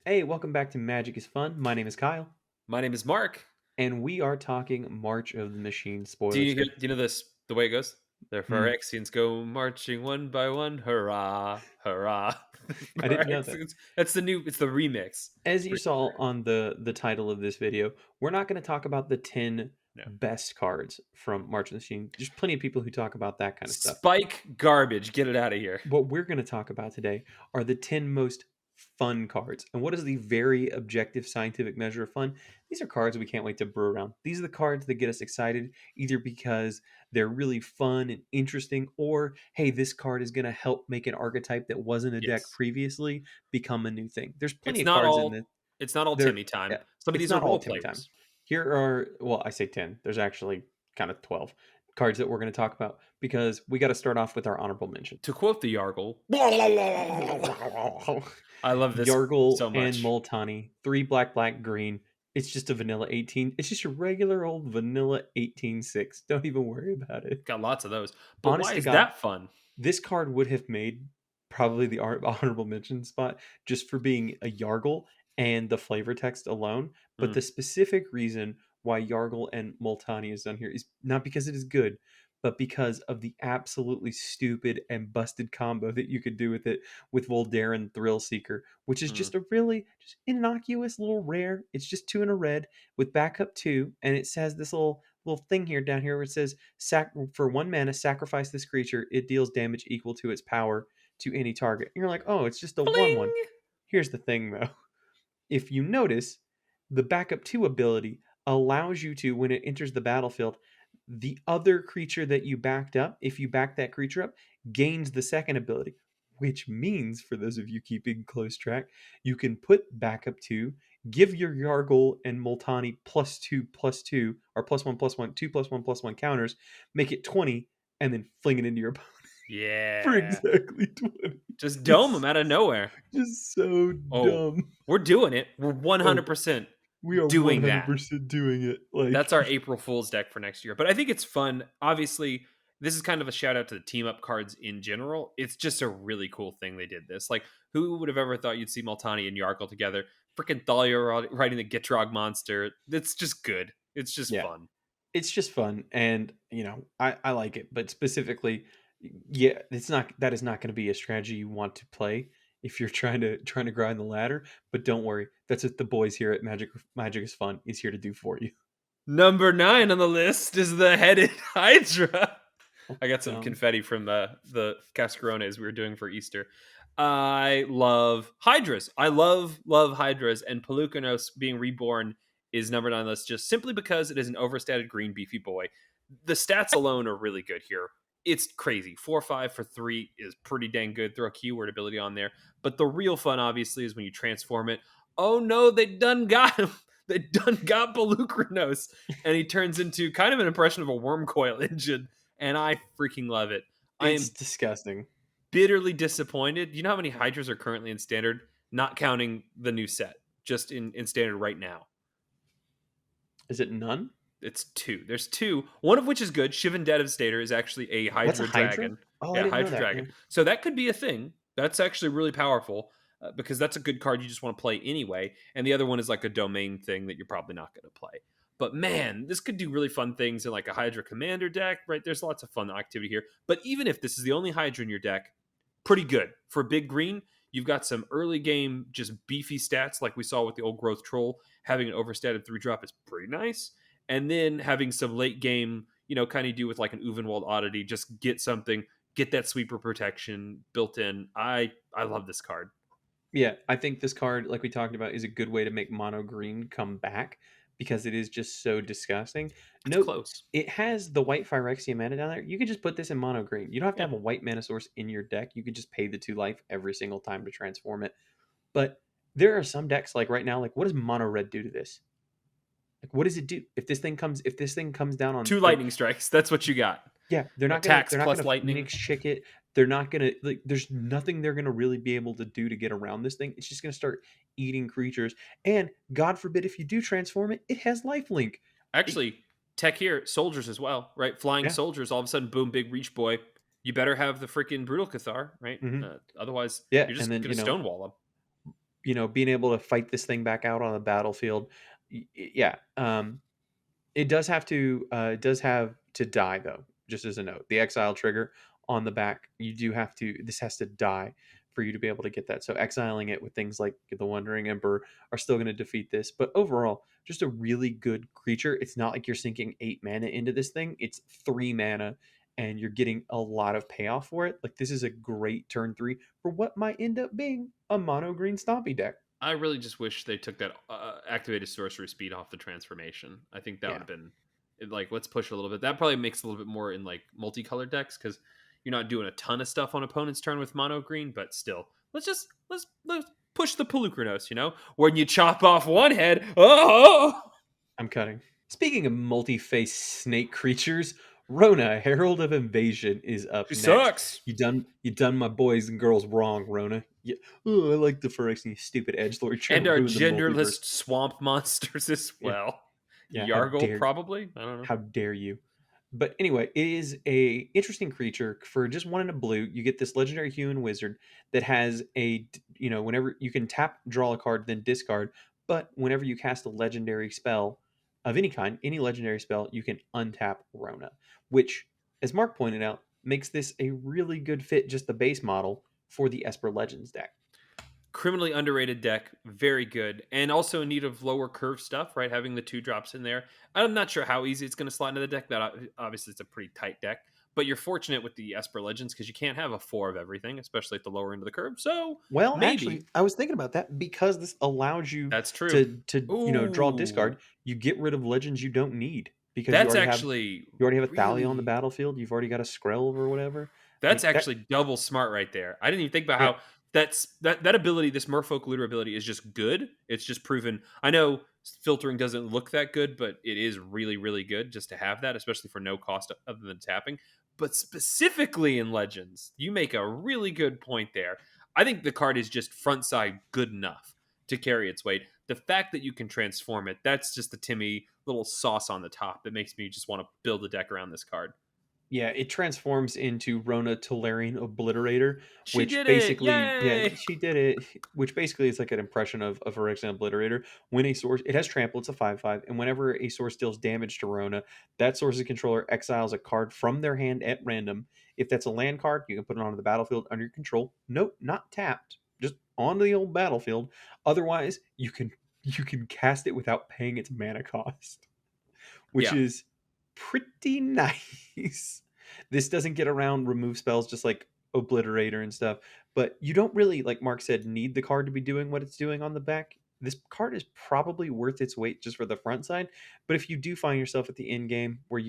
Hey, welcome back to Magic is Fun. My name is Kyle, My name is Mark. and we are talking March of the Machine Do spoilers. you do you know this the way it goes? The Hmm, Phyrexians go marching one by one, hurrah, hurrah. I didn't know that. Phyrexians. That's the new. It's the remix. As It's you pretty saw on the title of this video, we're not going to talk about the 10 no best cards from March of the Machine. There's plenty of people who talk about that kind of stuff. spike garbage. Get it out of here. What we're going to talk about today are the 10 most fun cards. And what is the very objective scientific measure of fun? These are cards we can't wait to brew around. These are the cards that get us excited, either because they're really fun and interesting, or hey, this card is going to help make an archetype that wasn't a deck Yes, previously become a new thing. There's plenty it's of not cards in all. this. It's not all There, Timmy time. yeah, Some of it's these are not all role Timmy time. players. Here are, well, I say 10. There's actually kind of 12 cards that we're going to talk about because we got to start off with our honorable mention. To quote the Yargle, I love this Yargle so and much. Multani, 3 black, black, green. It's just a vanilla 18. It's just a regular old vanilla 18-6. Don't even worry about it. Got lots of those. But Honest why to is God, that fun? this card would have made probably the honorable mention spot just for being a Yargle and the flavor text alone. But Mm, the specific reason why Yargle and Multani is done here is not because it is good, but because of the absolutely stupid and busted combo that you could do with it with Voldaren Thrill Seeker, which is mm. just a really just innocuous little rare. It's just 2 in a red with backup 2, and it says this little thing here down here where it says for 1 mana, sacrifice this creature. It deals damage equal to its power to any target. And you're like, oh, it's just a 1/1. Fling. Here's the thing though. If you notice, the backup 2 ability allows you to, when it enters the battlefield, the other creature that you backed up, if you back that creature up, gains the second ability, which means, for those of you keeping close track, you can put backup 2, give your Yargle and Multani +2/+2, or +1/+1, 2+1/+1 counters, make it 20, and then fling it into your opponent for Yeah. exactly 20. Just dome them It's out of nowhere. just so Oh, dumb. we're doing it. We're Oh, 100% we are doing that. 100% doing it. Like, That's our April Fool's deck for next year. But I think it's fun. Obviously, this is kind of a shout out to the team up cards in general. It's just a really cool thing they did this. Like, who would have ever thought you'd see Multani and Yargle together? Freaking Thalia riding the Gitrog monster. It's just good. It's just yeah, fun. it's just fun, and I like it. But specifically, yeah, it's not that is not going to be a strategy you want to play if you're trying to grind the ladder. But don't worry, that's what the boys here at Magic is Fun is here to do for you. Number 9 on the list is the headed Hydra. I got some Dumb. confetti from the cascarones we were doing for Easter. I love Hydras. I love Hydras, and Pelucanos being reborn is number 9 on the list just simply because it is an overstated green beefy boy. The stats alone are really good here. It's crazy. 4/5 for 3 is pretty dang good. Throw a keyword ability on there. But the real fun, obviously, is when you transform it. Oh no, they done got him. They done got Pelucranos. And he turns into kind of an impression of a worm coil engine. And I freaking love it. I It's am disgusting. bitterly disappointed. Do you know how many Hydras are currently in standard? Not counting the new set, just in standard right now. Is it none? It's 2. There's 2, one of which is good. Shivan Devastator is actually a That's a Hydra Hydra. dragon. Oh, I Yeah, didn't know Hydra that. Yeah. dragon. So that could be a thing. That's actually really powerful because that's a good card you just want to play anyway. And the other one is like a domain thing that you're probably not going to play. But man, this could do really fun things in like a Hydra commander deck, right? There's lots of fun activity here. But even if this is the only Hydra in your deck, pretty good. For big green, you've got some early game, just beefy stats like we saw with the old growth troll. Having an overstated 3-drop is pretty nice. And then having some late game, kind of do with like an Uvenwald oddity, just get something, get that sweeper protection built in. I love this card. Yeah, I think this card, like we talked about, is a good way to make mono green come back because it is just so disgusting. It's Note, close. it has the white Phyrexia mana down there. You could just put this in mono green. You don't have to Yeah. have a white mana source in your deck. You could just pay the 2 life every single time to transform it. But there are some decks like right now, like what does mono red do to this? Like what does it do if this thing comes down on 2 like lightning strikes. That's what you got. yeah, Attacks they're not plus gonna lightning. Phoenix chick it. They're not gonna like. There's nothing they're gonna really be able to do to get around this thing. It's just gonna start eating creatures. And God forbid if you do transform it, it has lifelink. It- Actually, tech here, soldiers as well, right? Flying yeah, soldiers, all of a sudden, boom, big reach boy. You better have the freaking Brutal Cathar, right? Hmm. Otherwise, Yeah, you're and just then gonna stonewall them. being able to fight this thing back out on the battlefield. Yeah, it does have to. It does have to die though. Just as a note, the exile trigger on the back, you do have to. This has to die for you to be able to get that. So exiling it with things like the Wandering Emperor are still going to defeat this. But overall, just a really good creature. It's not like you're sinking 8 mana into this thing. It's 3 mana, and you're getting a lot of payoff for it. Like this is a great turn 3 for what might end up being a mono green stompy deck. I really just wish they took that activated sorcery speed off the transformation. I think that would Yeah, have been like, let's push a little bit. That probably makes a little bit more in like multicolored decks because you're not doing a ton of stuff on opponent's turn with mono green, but still, let's push the Pelucranos. When you chop off one head, oh, I'm cutting. Speaking of multi-faced snake creatures, Rona, Herald of Invasion, is up she next. sucks. You done my boys and girls wrong, Rona. Oh, I like the Phyrexian, you stupid edgelord trying And to our ruin the multiverse. genderless swamp monsters as Yeah, well. yeah. Yargle, probably. I don't know. How dare you? But anyway, it is a interesting creature for just one in a blue. You get this legendary human wizard that has whenever you can tap, draw a card, then discard. But whenever you cast a legendary spell of any kind, any legendary spell, you can untap Rona, which, as Mark pointed out, makes this a really good fit, just the base model for the Esper Legends deck. Criminally underrated deck, very good, and also in need of lower curve stuff, right? Having the 2 drops in there. I'm not sure how easy it's going to slot into the deck. That obviously it's a pretty tight deck, but you're fortunate with the Esper Legends because you can't have a 4 of everything, especially at the lower end of the curve. So Well, actually, maybe I was thinking about that because this allows you that's true. to draw Ooh, discard. You get rid of legends you don't need because that's actually you already have a Thalia on the really battlefield. You've already got a Skrelv or whatever. That's Like that. actually double smart right there. I didn't even think about Yeah. how that ability, this Merfolk looter ability, is just good. It's just proven. I know filtering doesn't look that good, but it is really, really good just to have that, especially for no cost other than tapping. But specifically in Legends, you make a really good point there. I think the card is just front side good enough to carry its weight. The fact that you can transform it, that's just the Timmy little sauce on the top that makes me just want to build a deck around this card. Yeah, it transforms into Rona Tolarian Obliterator, She which did it! basically, yeah, Yay! she did it. Which basically is like an impression of Phyrexian Obliterator. When a source, it has trample, it's a 5/5, and whenever a source deals damage to Rona, that source's controller exiles a card from their hand at random. If that's a land card, you can put it onto the battlefield under your control. Nope, not tapped, just on the old battlefield. Otherwise, you can cast it without paying its mana cost, which Yeah. is pretty nice. This doesn't get around remove spells just like Obliterator and stuff, but you don't really, like Mark said, need the card to be doing what it's doing on the back. This card is probably worth its weight just for the front side. But if you do find yourself at the end game where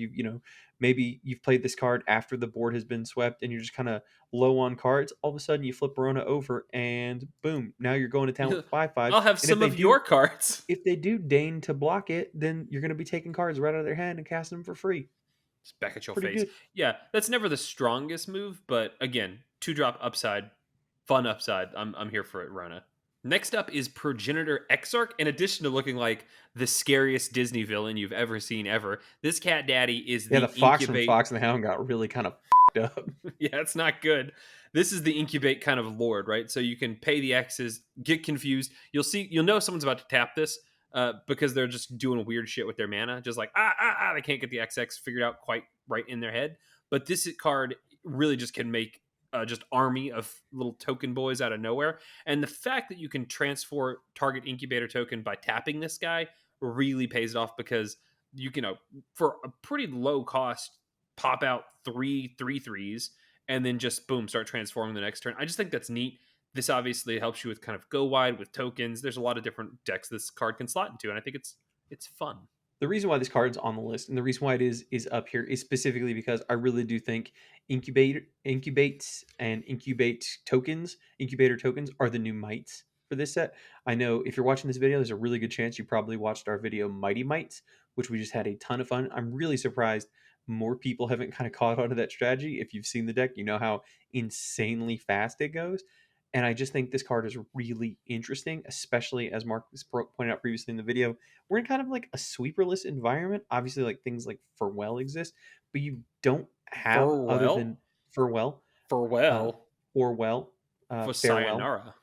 maybe you've played this card after the board has been swept and you're just kind of low on cards, all of a sudden you flip Rona over and boom, now you're going to town with 5/5. I'll have And if some they of do your cards. if they do deign to block it, then you're going to be taking cards right out of their hand and casting them for free. Just back at your Pretty face. good. Yeah, that's never the strongest move, but again, 2 drop upside, fun upside. I'm here for it, Rona. Next up is Progenitor Exarch. In addition to looking like the scariest Disney villain you've ever seen ever, this cat daddy is Yeah, the the fox from incubate. Fox and the Hound got really kind of up. Yeah, it's not good. This is the incubate kind of lord, right? So you can pay the X's, get confused. You'll know someone's about to tap this because they're just doing weird shit with their mana, just like they can't get the XX figured out quite right in their head. But this card really just can make just army of little token boys out of nowhere, and the fact that you can transfer target incubator token by tapping this guy really pays it off because you can for a pretty low cost pop out three threes and then just boom start transforming the next turn. I just think that's neat. This obviously helps you with kind of go wide with tokens. There's a lot of different decks this card can slot into, and I think it's fun. The reason why this card's on the list and the reason why it is up here is specifically because I really do think incubates and incubator tokens are the new mites for this set. I know if you're watching this video, there's a really good chance you probably watched our video Mighty Mites, which we just had a ton of fun. I'm really surprised more people haven't kind of caught on to that strategy. If you've seen the deck, you know how insanely fast it goes. And I just think this card is really interesting, especially as Mark pointed out previously in the video. We're in kind of like a sweeperless environment. Obviously, like things like Farewell exist, but you don't have other than Farewell? Farewell, uh, Farewell Orwell, for Farewell. sayonara.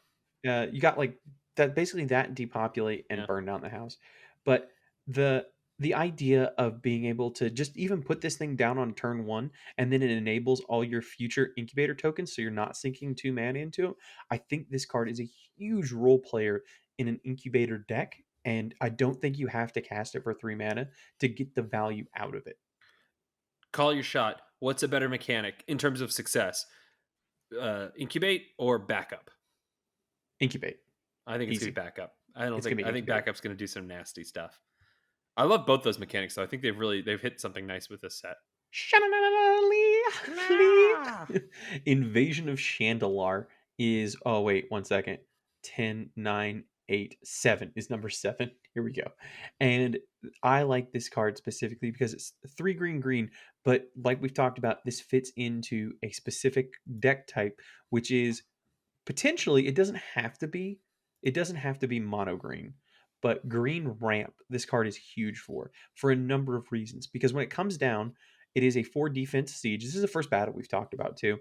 You got like that basically that depopulate and Yeah. burn down the house. But the the idea of being able to just even put this thing down on turn one and then it enables all your future incubator tokens so you're not sinking two mana into it. I think this card is a huge role player in an incubator deck, and I don't think you have to cast it for three mana to get the value out of it. Call your shot. What's a better mechanic in terms of success? Incubate or backup? Incubate. I think it's gonna be Easy. backup. I don't It's gonna think be I think incubate. backup's gonna do some nasty stuff. I love both those mechanics though. I think they've hit something nice with this set. Nah. Invasion of Chandalar is, oh wait, one second. 10, 9, 8, 7 is number 7. Here we go. And I like this card specifically because it's three green green, but like we've talked about, this fits into a specific deck type, which is potentially it doesn't have to be mono green, but green ramp this card is huge for a number of reasons, because when it comes down, it is a 4 defense siege. This is the first battle we've talked about too,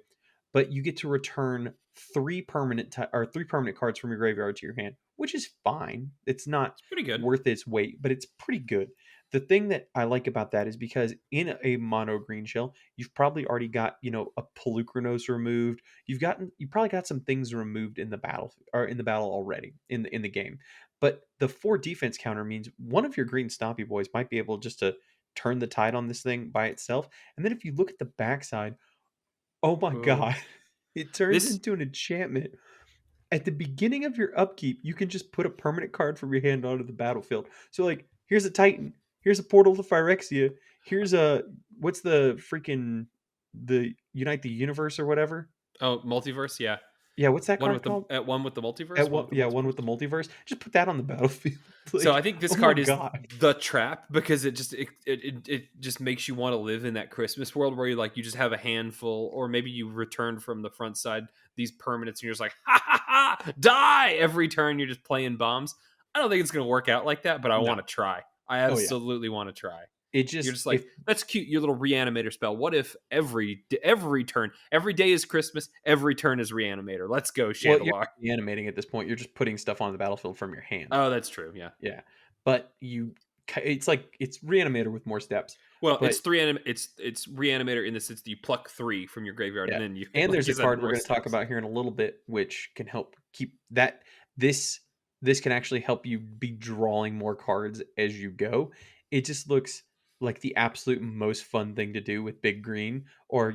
but you get to return three permanent cards from your graveyard to your hand, which is fine. It's not It's pretty good. worth its weight, but it's pretty good. The thing that I like about that is because in a mono green shell, you've probably already got, a Pelucranos removed. You probably got some things removed in the battle or in the battle already in the game. But the 4 defense counter means one of your green stompy boys might be able just to turn the tide on this thing by itself. And then if you look at the backside, oh my Ooh. god, it turns This into an enchantment. At the beginning of your upkeep, you can just put a permanent card from your hand onto the battlefield. So like, here's a Titan, here's a Portal to Phyrexia, here's a what's the Unite the Universe or whatever? oh, multiverse, yeah. Yeah, what's that card called? One with the At multiverse, one one, with the yeah, one multiverse. with the multiverse. Just put that on the battlefield. So Like, I think this oh my card is god. the trap because it just makes you want to live in that Christmas world where you just have a handful, or maybe you return from the front side these permanents and you're just like ha ha ha die every turn. You're just playing bombs. I don't think it's gonna work out like that, but I No. want to try. I Oh yeah. absolutely want to try. It You're just just like, if that's cute, your little reanimator spell. What if every turn, every day is Christmas, every turn is reanimator? Let's go, well, you're Chandelar. not reanimating at this point. You're just putting stuff on the battlefield from your hand. Oh, that's true. Yeah. Yeah. But it's like it's reanimator with more steps. Well, But it's reanimator in the sense that you pluck three from your graveyard yeah. and then you, And like there's you a said, card we're more going to talk steps. about here in a little bit, which can help keep that this this can actually help you be drawing more cards as you go. It just looks like the absolute most fun thing to do with big green, or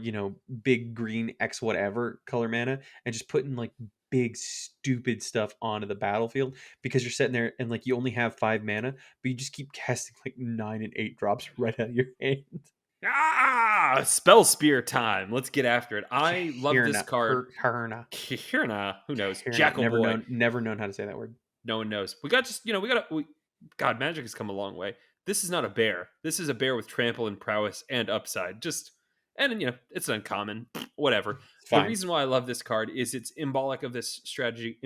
big green X whatever color mana, and just putting like big stupid stuff onto the battlefield, because you're sitting there and like you only have 5 mana, but you just keep casting like 9 and 8 drops right out of your hand. Ah, spell spear time. Let's get after it. I love this Hirna, card. Hirna, Kirna, who knows? Hirna. Jackal Never Boy. known, never known how to say that word. No one knows. We got just, God, Magic has come a long way. This is not a bear. This is a bear with trample and prowess and upside. And it's uncommon. Whatever. It's The fine. reason why I love this card is it's emblematic of this strategy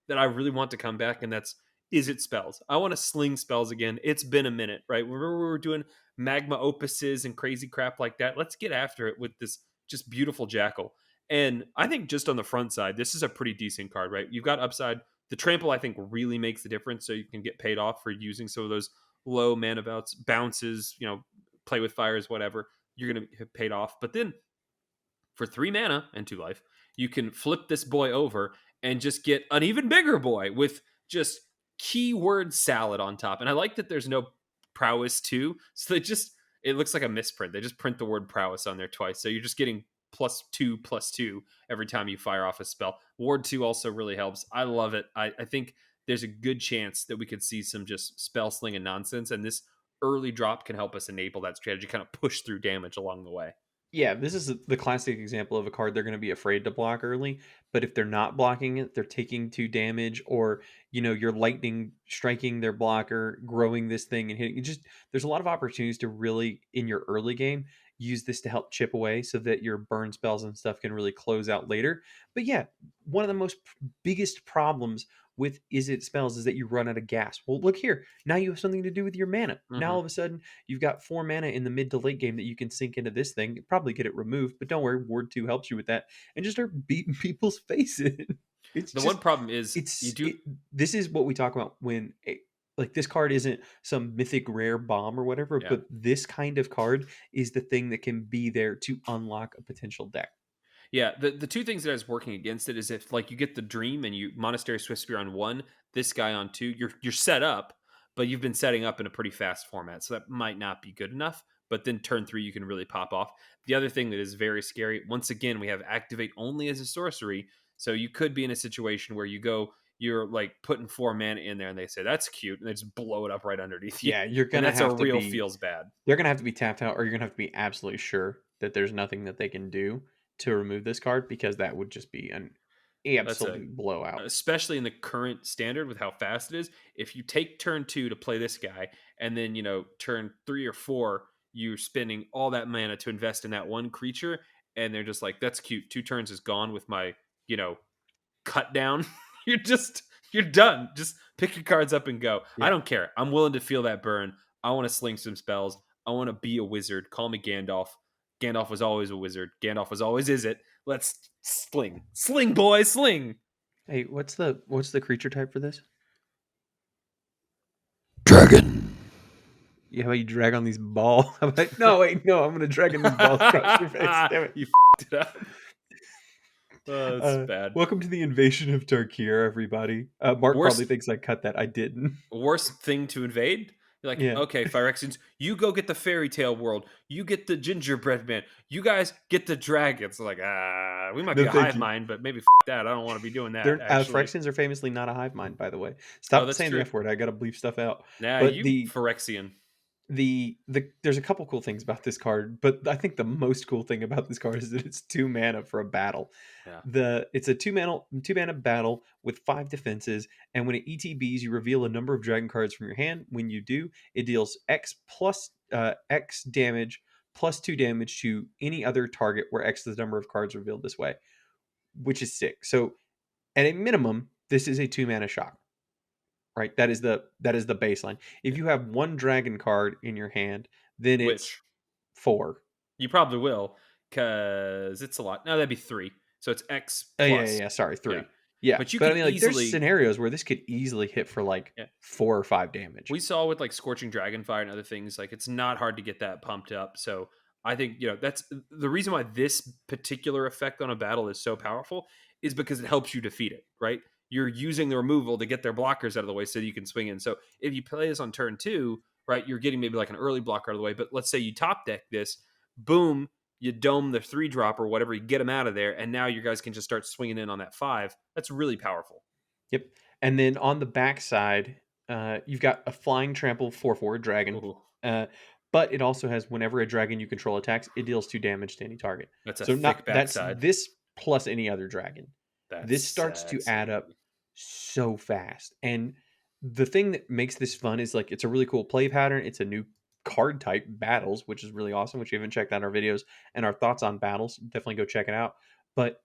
that I really want to come back, and that's, is it spells. I want to sling spells again. It's been a minute, right? Remember we were doing magma opuses and crazy crap like that? Let's get after it with this just beautiful Jackal. And I think just on the front side, this is a pretty decent card, right? You've got upside. The trample, I think, really makes the difference. So you can get paid off for using some of those low mana bounces, play with fires, whatever. You're going to get paid off. But then for 3 mana and 2 life, you can flip this boy over and just get an even bigger boy with just keyword salad on top. And I like that there's no prowess too. So it looks like a misprint. They just print the word prowess on there twice. So you're just getting +2/+2 every time you fire off a spell. Ward 2 also really helps. I love it. I think there's a good chance that we could see some just spell sling and nonsense. And this early drop can help us enable that strategy, kind of push through damage along the way. Yeah, this is the classic example of a card they're going to be afraid to block early, but if they're not blocking it, they're taking 2 damage, or you're lightning striking their blocker, growing this thing and hitting. There's a lot of opportunities to really, in your early game, use this to help chip away so that your burn spells and stuff can really close out later. But yeah, one of the biggest problems with is it spells is that you run out of gas. Well, look here. Now you have something to do with your mana. Now Hmm. all of a sudden you've got 4 mana in the mid to late game that you can sink into this thing. Probably get it removed, but don't worry, Ward 2 helps you with that, and just start beating people's faces. It's The one just problem is you it's do. it, this is what we talk about when like this card isn't some mythic rare bomb or whatever, Yeah. but this kind of card is the thing that can be there to unlock a potential deck. Yeah, the two things that I was working against it is if like you get the dream and you Monastery Swift Spear on one, this guy on two, you're set up, but you've been setting up in a pretty fast format, so that might not be good enough. But then turn three, you can really pop off. The other thing that is very scary, once again, we have activate only as a sorcery, so you could be in a situation where you're like putting 4 mana in there, and they say that's cute, and they just blow it up right underneath you, Yeah, you're and gonna that's a have to real be feels bad. they're gonna have to be tapped out, or you're gonna have to be absolutely sure that there's nothing that they can do to remove this card because that would just be an That's a absolute blowout. especially in the current standard with how fast it is. If you take turn two to play this guy, and then turn three or four, you're spending all that mana to invest in that one creature, and they're just like, "That's cute. 2 turns is gone with my you know cut down." you're just you're done. Just pick your cards up and go. I Yeah. don't care. I'm willing to feel that burn. I want to sling some spells. I want to be a wizard. Call me Gandalf. Gandalf was always a wizard. Gandalf was always is it. Let's sling, boy, sling. Hey, what's the creature type for this? Dragon. Yeah, how about you drag on these balls? No, wait, no, I'm gonna drag on these balls across your face. Damn it. You it up. Oh, that's Uh, bad. welcome to the invasion of Tarkir, everybody. Mark probably Worst thinks I cut that. I didn't. worst thing to invade. You're like, Yeah. okay, Phyrexians, you go get the fairy tale world. You get the gingerbread man. You guys get the dragons. Like, we might be No, a thank hive you. mind, but maybe that. I don't want to be doing that. They're Actually, Phyrexians are famously not a hive mind, by the way. oh, Stop that's saying the true. F word. I gotta bleep stuff out. Nah, But you the Phyrexian. there's a couple cool things about this card, but I think the most cool thing about this card is that it's 2 mana for a battle. Yeah. It's a two mana battle with 5 defenses, and when it ETBs, you reveal a number of dragon cards from your hand. When you do, it deals X plus X damage plus 2 damage to any other target where X is the number of cards revealed this way, which is sick. So at a minimum, this is a 2 mana shock. Right? That is the baseline. If Yeah. you have one dragon card in your hand, then it's Which 4. you probably will, because it's a lot. No, that'd be three. So it's X Oh, yeah, yeah, plus. yeah, sorry, Yeah. 3. Yeah, But you but I could mean, like, there's easily. scenarios where this could easily hit for, like, Yeah. 4 or 5 damage. We saw with like Scorching Dragonfire and other things, like it's not hard to get that pumped up. So I think, that's the reason why this particular effect on a battle is so powerful is because it helps you defeat it, right? You're using the removal to get their blockers out of the way so you can swing in. So if you play this on turn two, right, you're getting maybe like an early blocker out of the way. But let's say you top deck this, boom, you dome the 3 drop or whatever, you get them out of there, and now your guys can just start swinging in on that 5. That's really powerful. Yep, and then on the backside, you've got a flying trample 4/4 dragon, Ooh, uh, but it also has whenever a dragon you control attacks, it deals 2 damage to any target. that's a So thick not that's backside. this plus any other dragon. That's This starts to add up sexy. so fast. And the thing that makes this fun is like it's a really cool play pattern. It's a new card type, battles, which is really awesome. Which you haven't checked out our videos and our thoughts on battles, definitely go check it out. But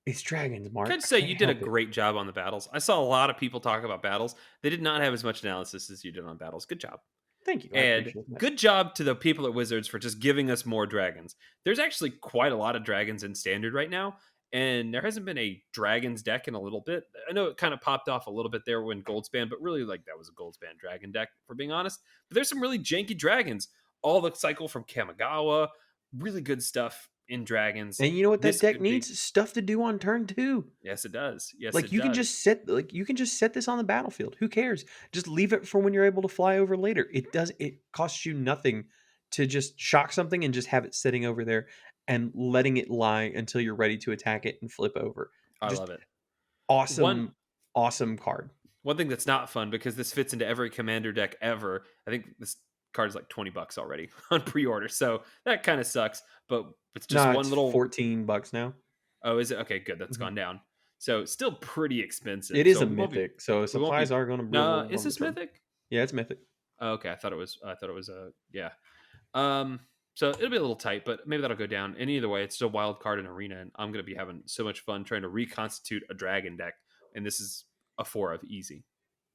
it's dragons, Can I Mark. I just say can't you did a help it. great job on the battles. I saw a lot of people talk about battles. They did not have as much analysis as you did on battles. Good job. Thank you. I And appreciate that. good job to the people at Wizards for just giving us more dragons. There's actually quite a lot of dragons in standard right now, and there hasn't been a dragons deck in a little bit. I know it kind of popped off a little bit there when Goldspan, but really like that was a Goldspan dragon deck, for being honest. But there's some really janky dragons. All the cycle from Kamigawa, really good stuff in dragons. And you know what that This deck could be. needs? Stuff to do on turn two. Yes, it does. Yes, Like it you can does. just set this on the battlefield. Who cares? Just leave it for when you're able to fly over later. It costs you nothing to just shock something and just have it sitting over there and letting it lie until you're ready to attack it and flip over. I Just love it. One awesome, awesome card. one thing that's not fun because this fits into every commander deck ever. I think this card is like $20 already on pre-order, so that kind of sucks. But it's just No, one it's little. $14 now. Oh, is it okay? Good, that's Mhm. gone down. So still pretty It expensive. is So a we won't be. mythic, so We won't supplies be. are going to be a Nah, little is this limited. mythic? Yeah, it's mythic. Oh, okay, I thought it was. I thought it was a yeah. Um. So it'll be a little tight, but maybe that'll go down. And either way, it's still a wild card in Arena, and I'm going to be having so much fun trying to reconstitute a dragon deck. And this is a 4 of easy.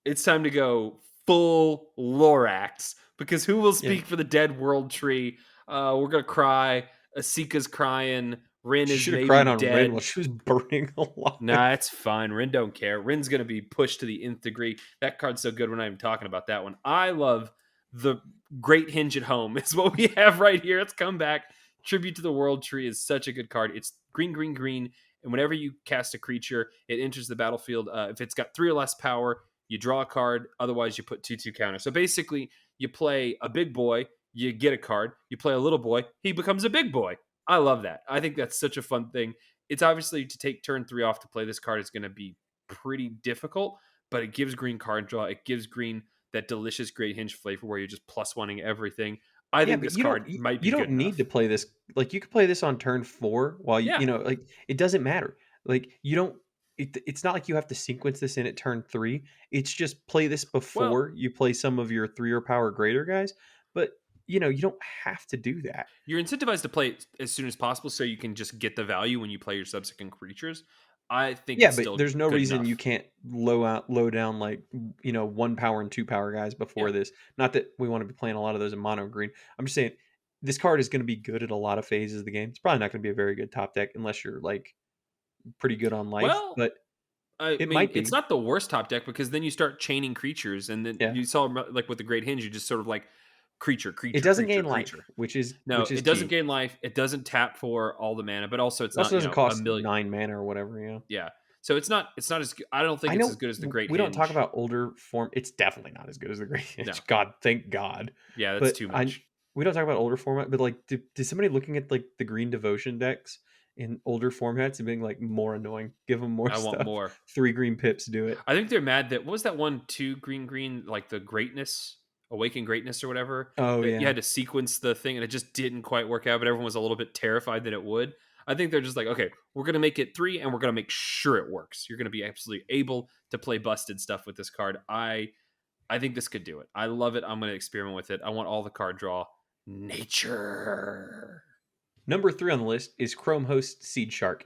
It's time to go full Lorax because who will Yeah. speak for the dead world tree? We're going to cry. Asika's crying. Rin She is should have maybe cried on Rin while dead. she was burning alive. Nah, it's fine. Rin don't care. Rin's gonna be pushed to the nth degree. That card's so good. We're not even talking about that one. I love the Great Hinge at Home. Is what we have right here. It's come back. Tribute to the World Tree is such a good card. It's green, green, green, and whenever you cast a creature, it enters the battlefield. If it's got 3 or less power, you draw a card. Otherwise, you put 2/2 counter. So basically, you play a big boy, you get a card. You play a little boy, he becomes a big boy. I love that. I think that's such a fun thing. It's obviously to take turn 3 off to play this card is going to be pretty difficult, but it gives green card draw. It gives green that delicious Great Hinge flavor where you're just plus oneing everything. I Yeah, think but this card might be you good don't need to enough. play this. Like you could play this on turn 4 while Yeah. like it doesn't matter. Like you don't. It's not like you have to sequence this in at turn 3. It's just play this Well, before you play some of your 3 or power greater guys. But you don't have to do that. you're incentivized to play it as soon as possible so you can just get the value when you play your subsequent creatures. I think Yeah, it's but still there's no good reason you enough. can't low down like 1 power and 2 power guys Yeah. before this. Not that we want to be playing a lot of those in mono green. I'm just saying this card is going to be good at a lot of phases of the game. It's probably not going to be a very good top deck unless you're like pretty good on life, Well, but I it mean, might it's be. not the worst top deck because then you start chaining creatures, and then Yeah. you saw like with the Great Hinge, you just sort of like creature, It creature, doesn't creature, gain life, creature. which No, is it doesn't key. gain life. It doesn't tap for all the mana, but also it's It also not doesn't a cost million. 9 mana or whatever, Yeah, so it's not as. I don't think I it's as know good as the Great we don't talk Hinge. about older form. It's definitely not as good as the Great No, Hinge. God, thank God. yeah, that's But too I much. we don't talk about older format. But like, did somebody looking at like the Green Devotion decks in older formats and being like more annoying? Give them more I want stuff. more. 3 green pips do it. I think they're mad that what was that one two green green like the greatness awaken greatness or whatever Oh that you yeah, had to sequence the thing and it just didn't quite work out, but everyone was a little bit terrified that it would. I think they're just like, okay, we're gonna make it 3 and we're gonna make sure it works. You're gonna be absolutely able to play busted stuff with this card. I think this could do it. I love it. I'm gonna experiment with it. I want all the card draw. Nature. number 3 on the list is Chrome Host Seed Shark.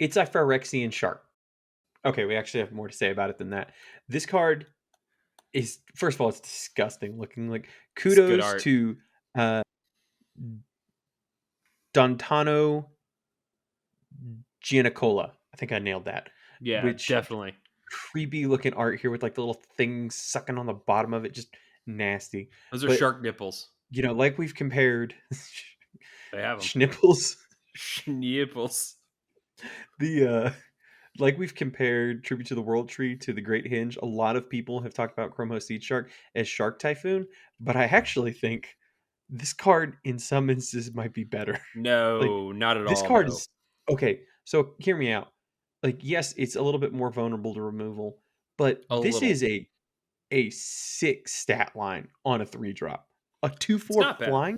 It's a Phyrexian shark. Okay, we actually have more to say about it than that. This card is, first of all, it's disgusting looking. Like It's good kudos art. to uh Dontano Giannicola. I think I nailed that. Yeah, Which definitely. creepy looking art here with like the little things sucking on the bottom of it, just nasty. Those are But shark nipples. like we've compared They have them. Schnipples, Nipples. the like we've compared Tribute to the World Tree to the Great Hinge. A lot of people have talked about Chromos Seed Shark as Shark Typhoon, but I actually think this card in some instances might be better. Like No, not at this all. card No, is okay. So hear me out. Like yes, it's a little bit more vulnerable to removal, but a this little. is a 6 stat line on a 3 drop. A It's 2/4 not bad. flying?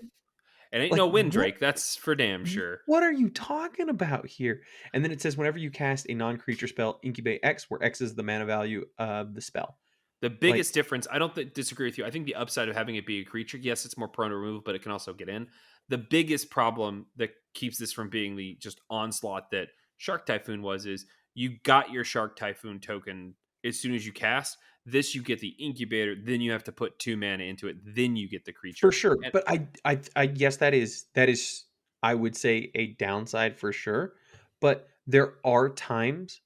It ain't Like no Windrake. That's for damn sure. what are you talking about here? And then it says whenever you cast a non-creature spell, incubate X, where X is the mana value of the spell. The Like biggest difference, I don't disagree with you. I think the upside of having it be a creature, yes, it's more prone to remove, but it can also get in. The biggest problem that keeps this from being the just onslaught that Shark Typhoon was is you got your Shark Typhoon token as soon as you cast. This you get the incubator, then you have to put 2 mana into it, then you get the for creature. sure. And But I guess that is I would say a downside for sure. But there are times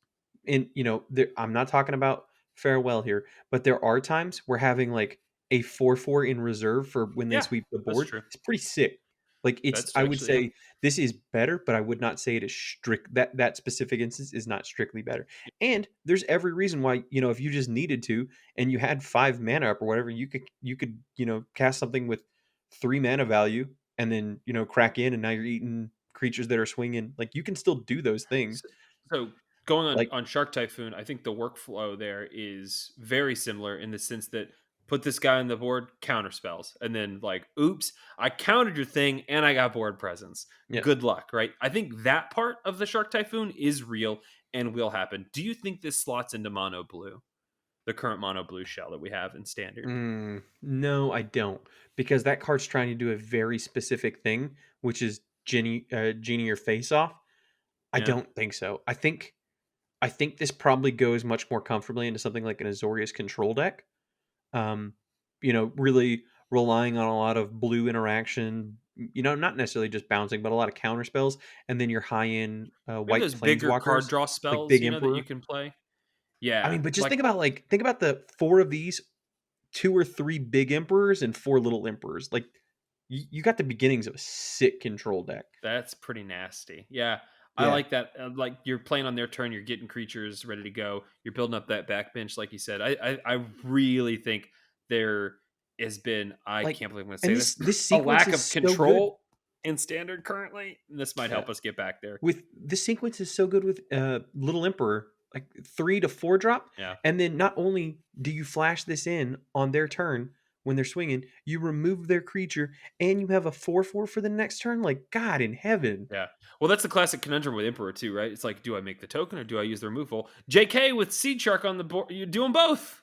and there I'm not talking about farewell here, but there are times where having like a 4/4 in reserve for when they yeah, sweep the that's board true. is pretty sick. Like it's That's I would actually, yeah. say this is better, but I would not say it is strict that specific instance is not strictly better. And there's every reason why, if you just needed to and you had 5 mana up or whatever, you could, cast something with 3 mana value and then, crack in and now you're eating creatures that are swinging. Like you can still do those things. So, so going Like on Shark Typhoon, I think the workflow there is very similar in the sense that put this guy on the board, counter spells, and then like, oops, I countered your thing and I got board presence. yeah. Good luck, right? I think that part of the Shark Typhoon is real and will happen. Do you think this slots into mono blue? the current mono blue shell that we have in standard. No, I don't, because that card's trying to do a very specific thing, which is Genie your face off. I Yeah. don't think so. I think this probably goes much more comfortably into something like an Azorius control deck. Um, really relying on a lot of blue interaction. Not necessarily just bouncing, but a lot of counter spells, and then your high end Maybe white those bigger card planeswalkers draw like spells, Big you know, that you Emperor. can play. I Yeah, mean, but just like think about the four of these, two or three big emperors, and four little emperors. Like you got the beginnings of a sick control deck. that's pretty nasty. Yeah, I Yeah, like that. Like you're playing on their turn, you're getting creatures ready to go. You're building up that backbench, like you said. I really think there has been. I like, can't believe I'm going to and say this this. this A sequence lack is of so good. control in standard currently. This might Yeah, help us get back there. with this sequence is so good with Little Emperor, like 3 to 4 drop, Yeah. and then not only do you flash this in on their turn when they're swinging, you remove their creature, and you have a 4/4 for the next turn. Like God in heaven. Yeah. Well, that's the classic conundrum with Emperor too, right? It's like, do I make the token or do I use the removal? JK with Seed Shark on the board. You're doing both.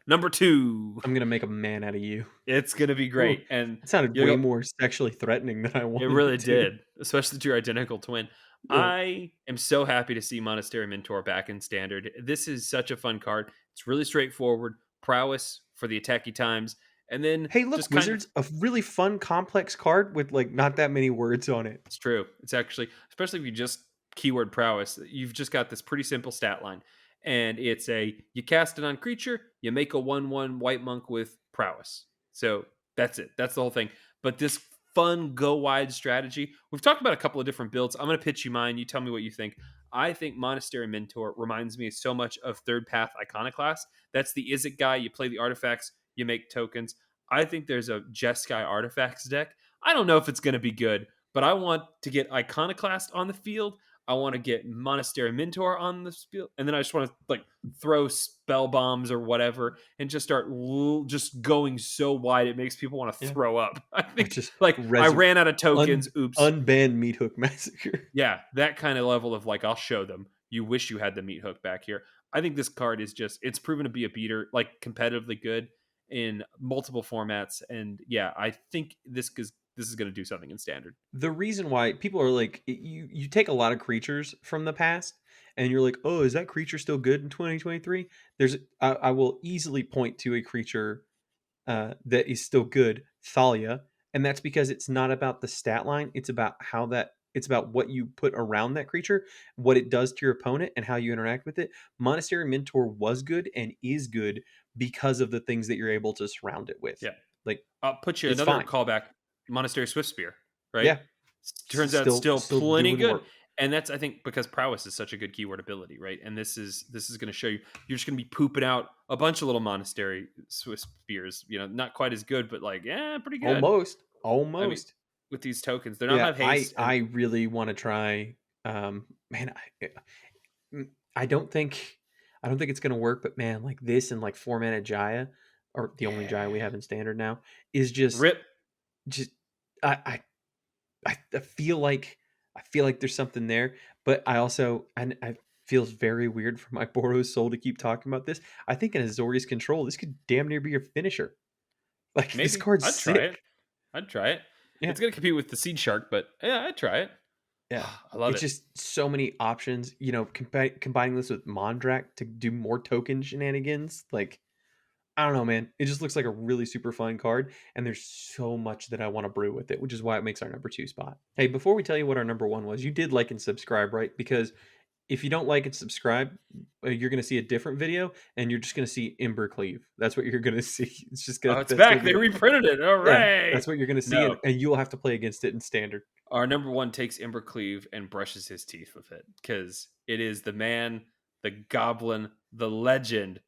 Number two. I'm gonna make a man out of you. It's gonna be Oh, great. And that sounded you way go, more sexually threatening than I it wanted really it to. did, especially to your identical twin. Yeah. I am so happy to see Monastery Mentor back in standard. This is such a fun card. It's really straightforward. Prowess for the attacky times. And then Hey, look, just kind of Wizards, a really fun, complex card with like not that many words on it. it's true. It's actually, especially if you just keyword prowess, you've just got this pretty simple stat line. And it's a you cast it on creature, you make a 1/1 white monk with prowess. So that's it. That's the whole thing. But this fun go wide strategy, we've talked about a couple of different builds. I'm going to pitch you mine. You tell me what you think. I think Monastery Mentor reminds me so much of Third Path Iconoclast. That's the is it guy. You play the artifacts, you make tokens. I think there's a Jeskai artifacts deck. I don't know if it's going to be good, but I want to get Iconoclast on the field. I want to get Monastery Mentor on the field, and then I just want to like throw spell bombs or whatever, and just start just going so wide it makes people want to Yeah. throw up. I I think just like I ran out of tokens. Oops. unbanned Meat Hook Massacre. Yeah, that kind of level of like I'll show them. You wish you had the meat hook back here. I think this card is just it's proven to be a beater, like competitively good in multiple formats, and yeah, I think this is going to do something in standard. The reason why people are like you take a lot of creatures from the past and you're like, oh, is that creature still good in 2023? I will easily point to a creature that is still good, Thalia, and that's because it's not about the stat line. It's about what you put around that creature, what it does to your opponent, and how you interact with it. Monastery Mentor was good and is good because of the things that you're able to surround it with. Yeah. Like I'll put you it's another fine. callback. Monastery Swift Spear, right? Yeah, Turns out still still plenty doing good, work. and that's I think because prowess is such a good keyword ability, right? And this is going to show you you're just going to be pooping out a bunch of little Monastery Swift Spears. You know, not quite as good, but like yeah, pretty good. Almost, I mean, almost. with these tokens, they're not Yeah, have I haste, and I really want to try. Man, I don't think it's gonna work. But man, like this and like 4 mana Jaya, or the only Jaya we yeah, have in standard now, is just rip. just I I feel like there's something there. But I also and I feels very weird for my Boros soul to keep talking about this. I think in Azorius control, this could damn near be your finisher. Like this Maybe card's I'd try it. sick. I'd try it. Yeah. It's going to compete with the Seed Shark, but yeah, I'd try it. Yeah. I love It's it. just so many options, combining this with Mondrak to do more token shenanigans. Like, I don't know, man. It just looks like a really super fun card, and there's so much that I want to brew with it, which is why it makes our number two spot. Hey, before we tell you what our number one was, you did like and subscribe, right? Because if you don't like and subscribe, you're going to see a different video, and you're just going to see Ember Cleave. That's what you're going to see. Oh, it's That's going back. to They be, reprinted it. yeah, Hooray! that's what you're going to see, No, and you'll have to play against it in standard. our number one takes Embercleave and brushes his teeth with it because it is the man, the goblin, the legend,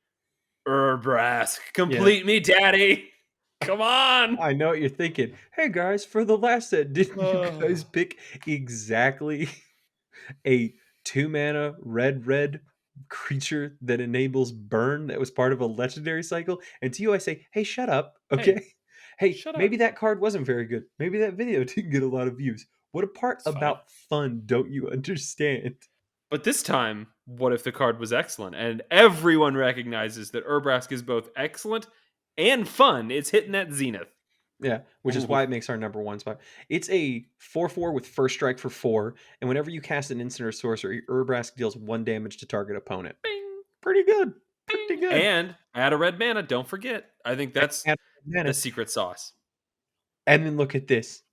Urbrask. Yeah. Complete me, daddy. Come on. I know what you're thinking. Hey guys, for the last set, didn't you guys Oh. pick exactly a 2 mana red creature that enables burn that was part of a legendary cycle? And to you, I say, hey, shut up, Hey, okay? Hey, shut maybe up. that card wasn't very good. Maybe that video didn't get a lot of views. What a part It's fine. about fun don't you understand? But this time, what if the card was excellent? And everyone recognizes that Urbrask is both excellent and fun. It's hitting that zenith. Yeah, which is Ooh, why it makes our number one spot. It's a 4/4 with first strike for 4, and whenever you cast an instant or sorcery, Urbrask deals 1 damage to target opponent. bing, Pretty good. Pretty bing. good. And add a red mana. Don't forget. I think that's And the mana. secret sauce. And then look at this.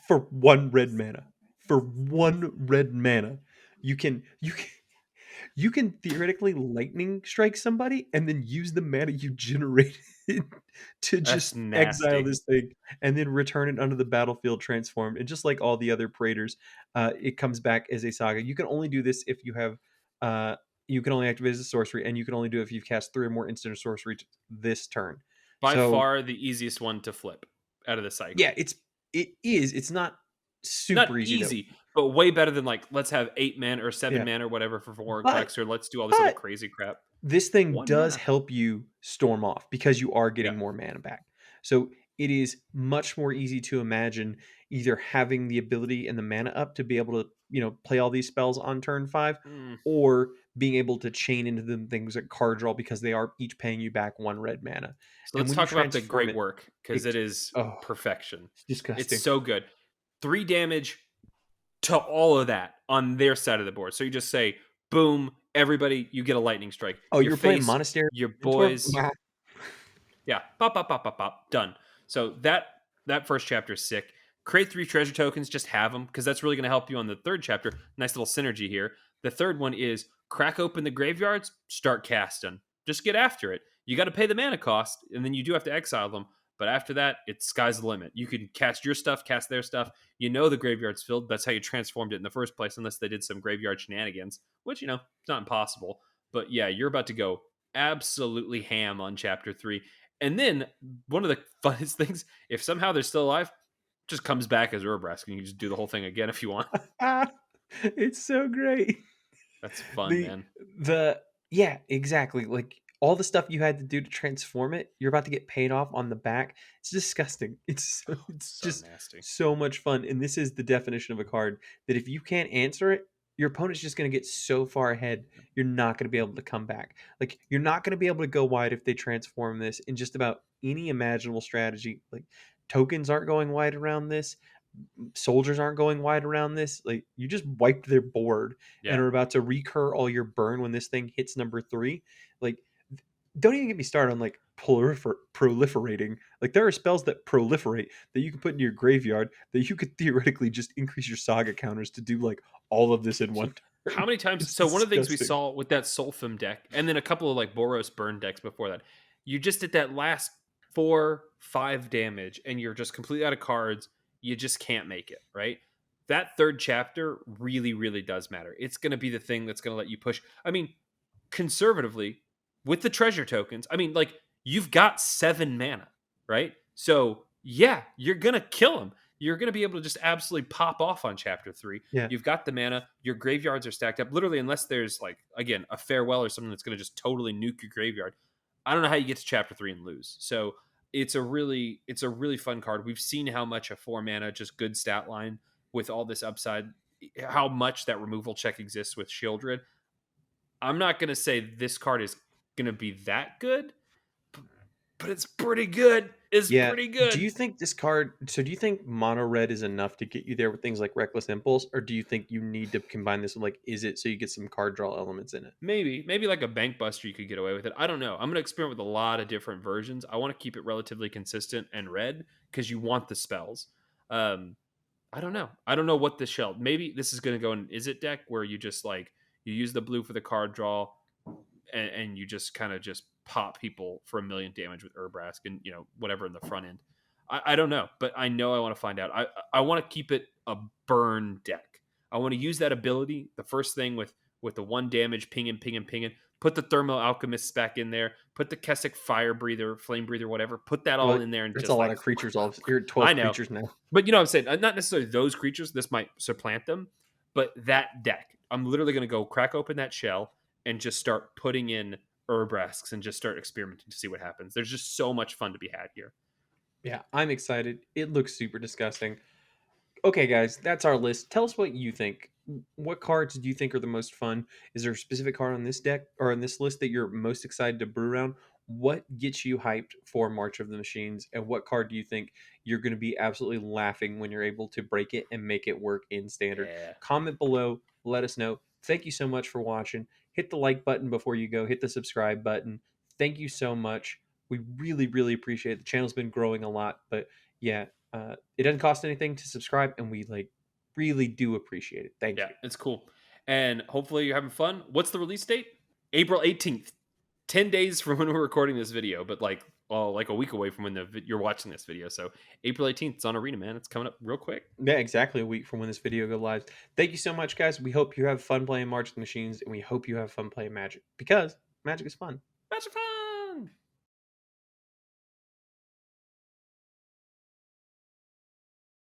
For 1 red mana. For 1 red mana, you can theoretically lightning strike somebody and then use the mana you generated to That's just exile nasty. this thing and then return it onto the battlefield transformed. And just like all the other Praetors, it comes back as a saga. You can only do this if you have, uh, you can only activate as a sorcery, and you can only do it if you've cast 3 or more instant or sorcery this turn. By So far the easiest one to flip out of the yeah, cycle. it's not Not super easy though. easy, but way better than like let's have 8 mana or seven Yeah, mana or whatever for four but clicks, or let's do all this other but crazy crap. this thing One does mana. help you storm off because you are Yeah. getting more mana back. So it is much more easy to imagine either having the ability and the mana up to be able to, play all these spells on turn 5, Mm. or being able to chain into them things like card draw because they are each paying you back 1 red mana. So And let's when you talk about the transform great it, work because it it is oh, perfection. it's It's disgusting. so good. 3 damage to all of that on their side of the board. So you just say, boom, everybody, you get a lightning strike. Oh, Your you're playing face, Monastery your Mentor? boys, yeah, pop, pop, pop, pop, pop, done. So that first chapter is sick. Create 3 treasure tokens, just have them because that's really going to help you on the third chapter. Nice little synergy here. The third one is crack open the graveyards, start casting. Just get after it. You got to pay the mana cost, and then you do have to exile them. But after that, it's sky's the limit. You can cast your stuff, cast their stuff. You know the graveyard's filled. That's how you transformed it in the first place, unless they did some graveyard shenanigans, which, it's not impossible. But yeah, you're about to go absolutely ham on chapter 3. And then one of the funnest things, if somehow they're still alive, just comes back as Urbrask, and you can just do the whole thing again if you want. It's so great. That's fun, The man. the yeah, exactly. Like all the stuff you had to do to transform it, you're about to get paid off on the back. It's disgusting. It's So just nasty. so much fun. And this is the definition of a card that if you can't answer it, your opponent's just going to get so far ahead, you're not going to be able to come back. Like you're not going to be able to go wide if they transform this in just about any imaginable strategy. Like tokens aren't going wide around this, soldiers aren't going wide around this. Like you just wiped their board and Yeah. are about to recur all your burn when this thing hits number 3. Like don't even get me started on like proliferating. Like there are spells that proliferate that you can put in your graveyard that you could theoretically just increase your saga counters to do like all of this in So one how turn. many times? It's So one of the things we disgusting. saw with that Solfim deck, and then a couple of like Boros burn decks before that, you just did that last 4, 5 damage, and you're just completely out of cards. You just can't make it right. That third chapter really, really does matter. It's going to be the thing that's going to let you push. I mean, conservatively, with the treasure tokens, I mean, like you've got 7 mana, right? So yeah, you're gonna kill him. You're gonna be able to just absolutely pop off on chapter 3. Yeah. You've got the mana. Your graveyards are stacked up. Literally, unless there's like again a farewell or something that's gonna just totally nuke your graveyard. I don't know how you get to chapter 3 and lose. So it's a really fun card. We've seen how much a 4 mana just good stat line with all this upside, how much that removal check exists with Shieldred. I'm not gonna say this card is gonna be that good, but it's pretty good. It's Yeah. pretty Do good. you think this card do you think mono red is enough to get you there with things like Reckless Impulse, or do you think you need to combine this with like Is It so you get some card draw elements in it? Maybe like a bank buster, you could get away with it. I don't know. I'm gonna experiment with a lot of different versions. I want to keep it relatively consistent and red because you want the spells. Um, I don't know. I don't know what this shell. Maybe this is gonna go in Is It deck where you just like you use the blue for the card draw, and you just kind of just pop people for 1 million damage with Urbrask and whatever in the front end. I don't know, but I know I want to find out. I want to keep it a burn deck. I want to use that ability. The first thing with the 1 damage pinging, pinging, pinging. Put the Thermal Alchemists back in there. Put the Kessick Fire Breather, Flame Breather, whatever. Put that all Well, in there and that's a just lot like of creatures. All you're at I 12 know, creatures now. but you know what I'm saying. Not necessarily those creatures. This might supplant them, but that deck. I'm literally going to go crack open that shell and just start putting in Urbrasks and just start experimenting to see what happens. There's just so much fun to be had here. Yeah, I'm excited. It looks super disgusting. Okay, guys, that's our list. Tell us what you think. what cards do you think are the most fun? Is there a specific card on this deck or on this list that you're most excited to brew around? What gets you hyped for March of the Machines, and what card do you think you're going to be absolutely laughing when you're able to break it and make it work in standard? Yeah. Comment below, let us know. Thank you so much for watching. Hit the like button before you go, hit the subscribe button. Thank you so much. We really, really appreciate it. The channel's been growing a lot, but yeah, it doesn't cost anything to subscribe, and we like really do appreciate it. Thank Yeah, you. it's cool. And hopefully you're having fun. What's the release date? April 18th. 10 days from when we're recording this video, but like, well, like a week away from when you're watching this video. So April 18th, it's on Arena, man. It's coming up real quick. Yeah, exactly a week from when this video goes live. Thank you so much, guys. We hope you have fun playing March of the Machines, and we hope you have fun playing Magic because Magic is fun. Magic fun.